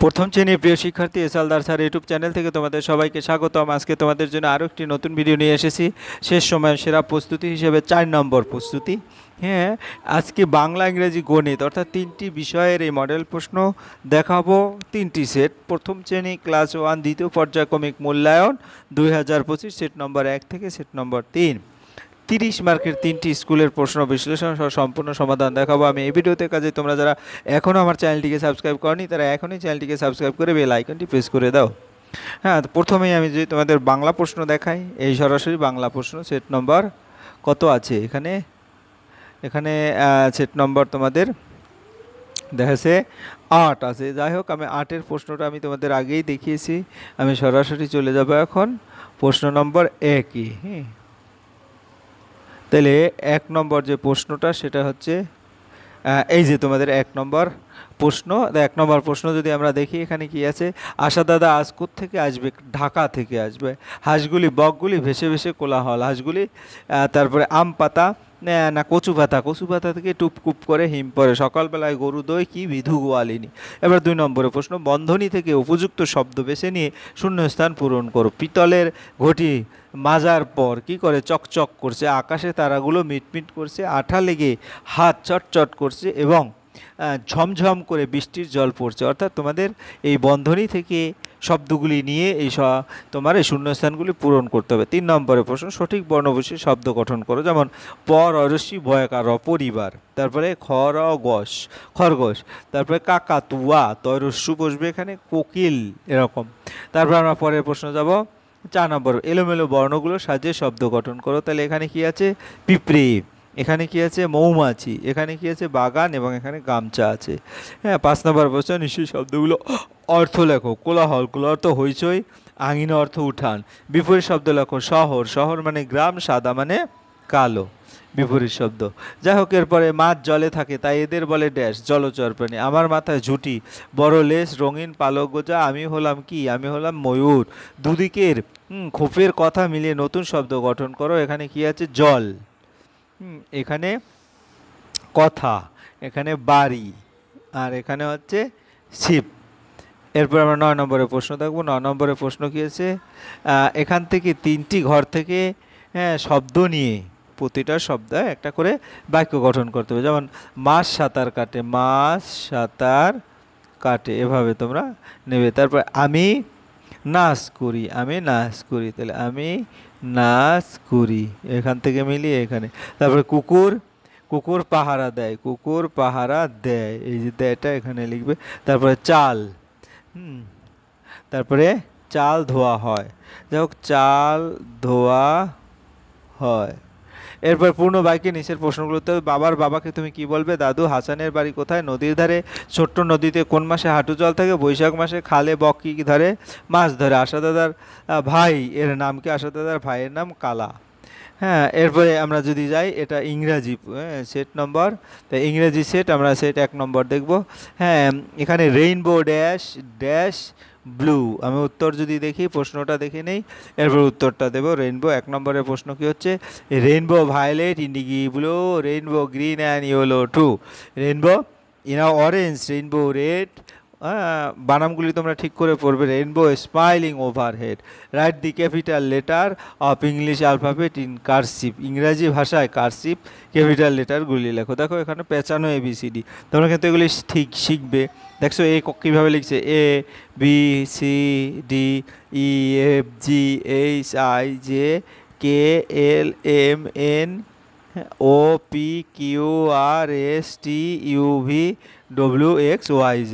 প্রথম শ্রেণীর প্রিয় শিক্ষার্থী এসএলদার স্যার ইউটিউব চ্যানেল থেকে তোমাদের সবাইকে স্বাগতম। আজকে তোমাদের জন্য আরও একটি নতুন ভিডিও নিয়ে এসেছি। শেষ সময় সেরা প্রস্তুতি হিসেবে 4 নম্বর প্রস্তুতি। হ্যাঁ, আজকে বাংলা, ইংরেজি, গণিত অর্থাৎ 3টি বিষয়ের এই মডেল প্রশ্ন দেখাবো। 3টি সেট। প্রথম শ্রেণী ক্লাস 1 দ্বিতীয় পর্যায়ক্রমিক মূল্যায়ন 2025 সেট নম্বর 1 থেকে সেট নম্বর 3। 30 মার্কের 3টি স্কুলের প্রশ্ন বিশ্লেষণ সহ সম্পূর্ণ সমাধান দেখাবো আমি এই ভিডিওতে। কাজে তোমরা যারা এখনও আমার চ্যানেলটিকে সাবস্ক্রাইব করনি তারা এখনই চ্যানেলটিকে সাবস্ক্রাইব করে বেল আইকনটি প্রেস করে দাও। হ্যাঁ, প্রথমেই আমি যদি তোমাদের বাংলা প্রশ্ন দেখাই, এই সরাসরি বাংলা প্রশ্ন সেট নম্বর কত আছে এখানে সেট নম্বর তোমাদের দেখাচ্ছে 8 আছে। যাই হোক, আমি 8-এর প্রশ্নটা আমি তোমাদের আগেই দেখিয়েছি। আমি সরাসরি চলে যাব এখন প্রশ্ন নম্বর 1-এ। হ্যাঁ, তাহলে 1 নম্বর যে প্রশ্নটা সেটা হচ্ছে এই যে তোমাদের 1 নম্বর প্রশ্ন। 1 নম্বর প্রশ্ন যদি আমরা দেখি, এখানে কি আছে? আশা দাদা আজ থেকে আসবে? ঢাকা থেকে আসবে। হাঁসগুলি বকগুলি ভেসে ভেসে কোলাহল। হাঁসগুলি তারপরে আম পাতা না কচু পাতা থেকে টুপকুপ করে হিম পড়ে। সকালবেলায় গরু দই কি বিধু গোয়ালিনী। এবার 2 নম্বরের প্রশ্ন, বন্ধনী থেকে উপযুক্ত শব্দ বেছে নিয়ে শূন্যস্থান পূরণ করো। পিতলের ঘটি মাজার পর কি করে? চকচক করছে। আকাশে তারাগুলো মিটমিট করছে। আঠা লেগে হাত চটচট করছে এবং ঝমঝম করে বৃষ্টির জল পড়ছে। অর্থাৎ তোমাদের এই বন্ধনী থেকে শব্দগুলি নিয়ে তোমার এই শূন্যস্থানগুলি পূরণ করতে হবে। 3 নম্বরের প্রশ্ন, সঠিক বর্ণ বসে শব্দ গঠন করো। যেমন পর অরস্যি ভয়কার পরিবার, তারপরে খরগোশ, তারপরে কাকাতুয়া তৈরস্যু বসবে এখানে, কোকিল, এরকম। তারপর আমরা পরের প্রশ্ন যাব 4 নম্বর, এলোমেলো বর্ণগুলো সাজিয়ে শব্দ গঠন করো। তাহলে এখানে কি আছে? পিঁপড়ে, এখানে কি আছে? মৌমাছি, এখানে কি আছে? বাগান, এবং এখানে গামছা আছে। হ্যাঁ, 5 নম্বর প্রশ্ন, নিশ্চয়ই শব্দগুলো অর্থ লেখো। কোলাহল অর্থ হইচই, আঙিনা অর্থ উঠান। বিপরীত শব্দ লেখো। শহর মানে গ্রাম, সাদা মানে কালো, বিপরীত শব্দ। যাই হোক, এরপরে মাছ জলে থাকে তাই এদের বলে ড্যাশ, জলচর প্রাণী। আমার মাথায় ঝুঁটি, বড় লেস, রঙিন পালক গোজা। আমি হলাম কি? আমি হলাম ময়ূর। দুদিকের খোপের কথা মিলিয়ে নতুন শব্দ গঠন করো। এখানে কি আছে? জল, এখানে কথা, এখানে বাড়ি, আর এখানে হচ্ছে শিপ। এরপর আমরা 9 নম্বরের প্রশ্ন দেখবো। 9 নম্বরের প্রশ্ন কি আছে? এখান থেকে 3টি ঘর থেকে শব্দ নিয়ে প্রতিটা শব্দ একটা করে বাক্য গঠন করতে হবে। যেমন মাছ সাঁতার কাটে, এভাবে তোমরা নেবে। তারপর আমি নাচ করি, তাহলে আমি নাচ করি, এখান থেকে মিলিয়ে এখানে। তারপরে কুকুর পাহারা দেয়, এই যে দেয়টা এখানে লিখবে। তারপরে চাল, তারপরে চাল ধোয়া হয়, যাই হোক চাল ধোয়া হয়। এরপর পূর্ণ বাক্যে নিচের প্রশ্নগুলোতে বাবার বাবাকে তুমি কি বলবে? দাদু। হাসানের বাড়ি কোথায়? নদীর ধারে। ছোট্ট নদীতে কোন মাসে হাঁটু জল থাকে? বৈশাখ মাসে। খালে বক কি ধরে? মাছ ধরে। আশা দাদার ভাই এর নাম কি? আশা দাদার ভাইয়ের নাম কালা। হ্যাঁ, এরপরে আমরা যদি যাই, এটা ইংরাজি সেট নম্বর। তাই ইংরেজি সেট আমরা সেট 1 নম্বর দেখব। হ্যাঁ, এখানে রেইনবো ড্যাশ ব্লু। আমি উত্তর যদি দেখি, প্রশ্নটা দেখে নেই, এরপর উত্তরটা দেব। রেইনবো 1 নম্বরের প্রশ্ন কি হচ্ছে? Rainbow violet, indigo blue, rainbow green and yellow too, rainbow orange, rainbow red. বানামগুলি তোমরা ঠিক করে পড়বে। Rainbow smiling overhead. Write the capital letter of English alphabet in cursive. ইংরাজি ভাষায় কারসিভ ক্যাপিটাল লেটারগুলি লেখো। দেখো এখানে পেঁচানো ABCD, তোমরা কিন্তু এগুলি ঠিক শিখবে। দেখছো এ কীভাবে লিখছে? ABCDEFGHIJKLMN OPQRSTUVWXYZ।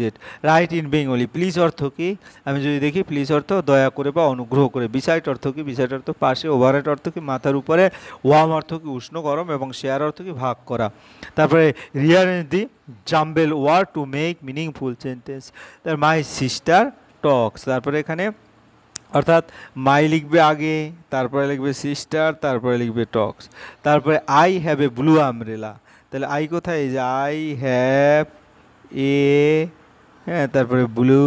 Right in Bengali. Please অর্থ কি? আমি যদি দেখি, প্লিজ অর্থ দয়া করে বা অনুগ্রহ করে। বিসাইড অর্থ কি? বিসাইড অর্থ পাশে। ওভারহেড অর্থ কি? মাথার উপরে। ওয়ার্ম অর্থ কি? উষ্ণ গরম। এবং শেয়ার অর্থ কি? ভাগ করা। তারপরে rearrange the jumbled word to make meaningful sentence. তার মাই সিস্টার টক্স। তারপরে এখানে অর্থাৎ মাই লিখবে আগে, তারপরে লিখবে সিস্টার, তারপরে লিখবে টক্স। তারপরে I have a blue umbrella. তাহলে আই কোথায়? এই যে আই হ্যাভ এ, হ্যাঁ, তারপরে ব্লু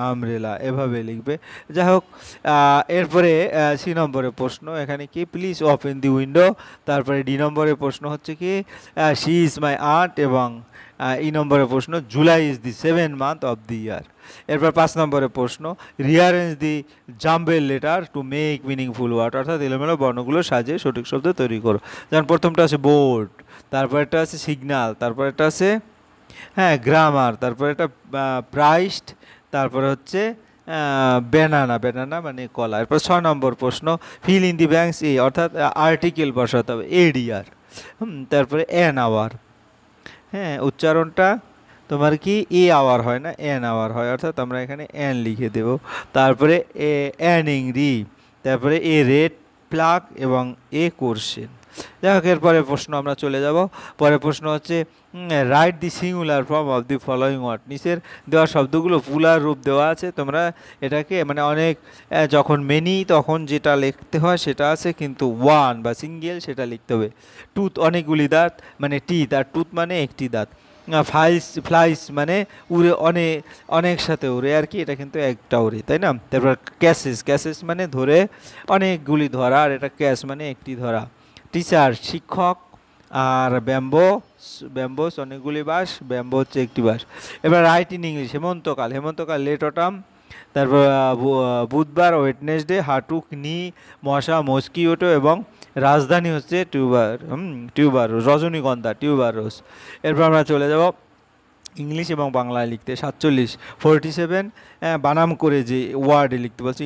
আমব্রেলা এভাবে লিখবে। যাই হোক, এরপরে সি নম্বরের প্রশ্ন এখানে কি প্লিজ ওপেন দি উইন্ডো। তারপরে ডি নম্বরের প্রশ্ন হচ্ছে কি শি ইজ মাই আন্ট, এবং ই নম্বরের প্রশ্ন July is the 7th month of the year. এরপর 5 নম্বরের প্রশ্ন rearrange the jumble letter to make meaningful word, অর্থাৎ এলোমেলো বর্ণগুলো সাজিয়ে সঠিক শব্দ তৈরি করো। যেমন প্রথমটা আছে বোর্ড, তারপরেরটা আছে সিগন্যাল, তারপরেরটা আছে গ্রামার, তারপরে এটা প্রাইসড, তারপরে হচ্ছে ব্যানানা, ব্যানানা মানে কলা। এরপর 6 নম্বর প্রশ্ন ফিল ইন দি ব্যাঙ্কস এ, অর্থাৎ আর্টিকেল বসাতে হবে এডিআর। তারপরে অ্যান আওয়ার, উচ্চারণটা তোমার কি এ আওয়ার হয় না, এন আওয়ার হয়, অর্থাৎ আমরা এখানে এন লিখে দেব। তারপরে অ্যানিং রি, তারপরে এ রেড প্লাগ এবং এ কোর্সেন। যাই হোক, এরপরে প্রশ্ন আমরা চলে যাব। পরের প্রশ্ন হচ্ছে write the singular form of the following word. নিচের দেওয়া শব্দগুলো পুলার রূপ দেওয়া আছে, তোমরা এটাকে মানে অনেক যখন মেনি তখন যেটা লিখতে হয় সেটা আছে, কিন্তু ওয়ান বা সিঙ্গেল সেটা লিখতে হবে। টুথ অনেকগুলি দাঁত মানে টিথ, আর টুথ মানে একটি দাঁত। ফ্লাইস মানে উড়ে, অনেক সাথে উড়ে আর কি, এটা কিন্তু একটা উড়ে, তাই না? তারপর ক্যাসেস, ক্যাসেস মানে ধরে, অনেকগুলি ধরা, আর এটা ক্যাশ মানে একটি ধরা। টিচার শিক্ষক, আর ব্যাম্বোস অনেকগুলি বাস, ব্যাম্বো হচ্ছে একটি বাস। এবার রাইট ইন ইংলিশ হেমন্তকাল, হেমন্তকাল লেট অটাম। তারপর বুধবার ওয়েডনেসডে, হাঁটুক নি, মশা মস্কিওটো, এবং রাজধানী হচ্ছে টিউবারোস, রজনীগন্ধা টিউবারোস। এরপর আমরা চলে যাব ইংলিশ এবং বাংলায় লিখতে। 47 47 বানাম করে যে ওয়ার্ডে লিখতে বলছে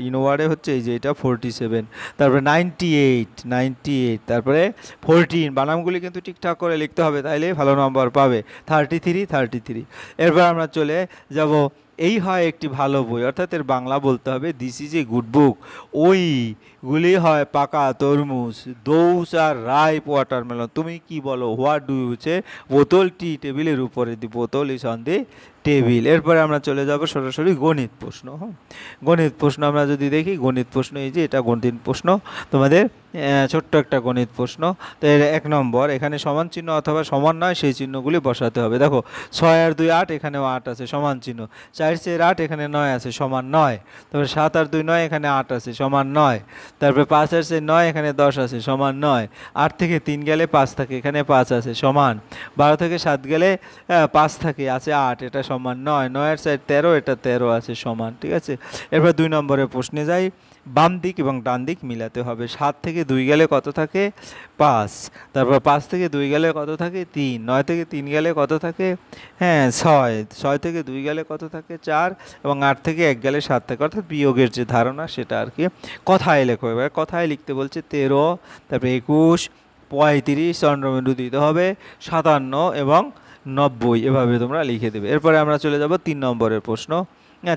ইনওয়ার্ডে হচ্ছে এই যে এটা 47। তারপরে 98 তারপরে 14 বানামগুলি কিন্তু ঠিকঠাক করে লিখতে হবে, তাইলে ভালো নম্বর পাবে। 33 এরপর আমরা চলে যাব এই হয় একটি ভালো বই, অর্থাৎ এর বাংলা বলতে হবে দিস ইজ এ গুড বুক। ওইগুলি হয় পাকা তরমুজ, দোস আর রাইপ ওয়াটারমেলন। তুমি কি বলো, হোয়াট ডু ইউ সে? বোতলটি টেবিলের উপরে, দি বোতল ইজ অন দি টেবিল। এরপরে আমরা চলে যাব সরাসরি গণিত প্রশ্ন। গণিত প্রশ্ন আমরা যদি দেখি, গণিত প্রশ্ন এই যে এটা গণিত প্রশ্ন তোমাদের, ছোট্ট একটা গণিত প্রশ্ন। তো এর 1 নম্বর এখানে সমান চিহ্ন অথবা সমান নয় সেই চিহ্নগুলি বসাতে হবে। দেখো 6 আর 2 8, এখানেও 8 আছে সমান চিহ্ন। 4 4 8, এখানে 9 আছে সমান 9। তারপরে 7 আর 2 9, এখানে 8 আছে সমান 9। তারপরে 5 আর 4 9, এখানে 10 আছে সমান 9। 8 থেকে 3 গেলে 5 থাকে, এখানে 5 আছে সমান। 12 থেকে 7 গেলে 5 থাকে, আছে 8, এটা সমান 9। 9 আর 4 13, এটা 13 আছে সমান, ঠিক আছে। এরপর 2 নম্বরের প্রশ্নে যাই। বাম দিক এবং ডান দিক মিলাতে হবে। 7 থেকে 2 গেলে কত থাকে? 5। তারপর 5 থেকে 2 গেলে কত থাকে? 3। 9 থেকে 3 গেলে কত থাকে? 6। 6 থেকে 2 গেলে কত থাকে? 4। এবং 8 থেকে 1 গেলে 7 থাকে, অর্থাৎ বিয়োগের যে ধারণা সেটা আর কি। কথায় লেখো, এবার কথায় লিখতে বলছে 13, তারপরে 21, 35 চন্দ্রবিন্দু দিতে হবে, 57 এবং 90 এভাবে তোমরা লিখে দেবে। এরপরে আমরা চলে যাব 3 নম্বরের প্রশ্ন।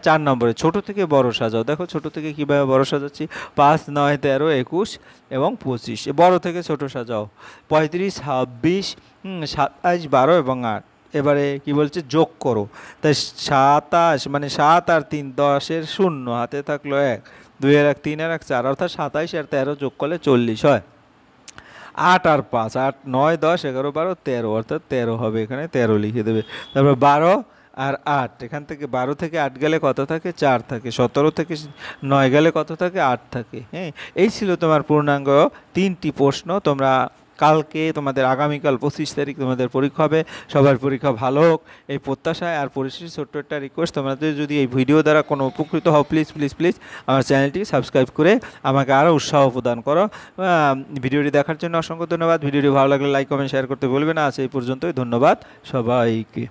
4 নম্বরে ছোট থেকে বড় সাজাও। দেখো ছোট থেকে কীভাবে বড় সাজাচ্ছি, 5 9 13 21 এবং 25। বড় থেকে ছোট সাজাও, 35 26 27 12 এবং 8। এবারে কি বলছে, যোগ করো। তাই 27 মানে 7 আর 3 10 এর 0, হাতে থাকলো 1, 2 এর 1 3 এর 1 4, অর্থাৎ 27 আর 13 যোগ করলে 40 হয়। 8 আর 5 8 9 10 11 12 13, অর্থাৎ 13 হবে, এখানে 13 লিখে দেবে। তারপর 12 আর 8, এখান থেকে 12 থেকে 8 গেলে কত থাকে? 4 থাকে। 17 থেকে 9 গেলে কত থাকে? 8 থাকে। এই ছিল তোমার পূর্ণাঙ্গ 3টি প্রশ্ন। তোমরা কালকে তোমাদের আগামীকাল 25 তারিখ তোমাদের পরীক্ষা হবে। সবার পরীক্ষা ভালো হোক এই প্রত্যাশায়। আর পরিশেষে ছোট্ট একটা রিকোয়েস্ট, তোমাদের যদি এই ভিডিও দ্বারা কোনো উপকৃত হও, প্লিজ প্লিজ প্লিজ আমার চ্যানেলটি সাবস্ক্রাইব করে আমাকে আরও উৎসাহ প্রদান করো। ভিডিওটি দেখার জন্য অসংখ্য ধন্যবাদ। ভিডিওটি ভালো লাগলে লাইক কমেন্ট শেয়ার করতে ভুলবে না। আজ এই পর্যন্তই, ধন্যবাদ সবাইকে।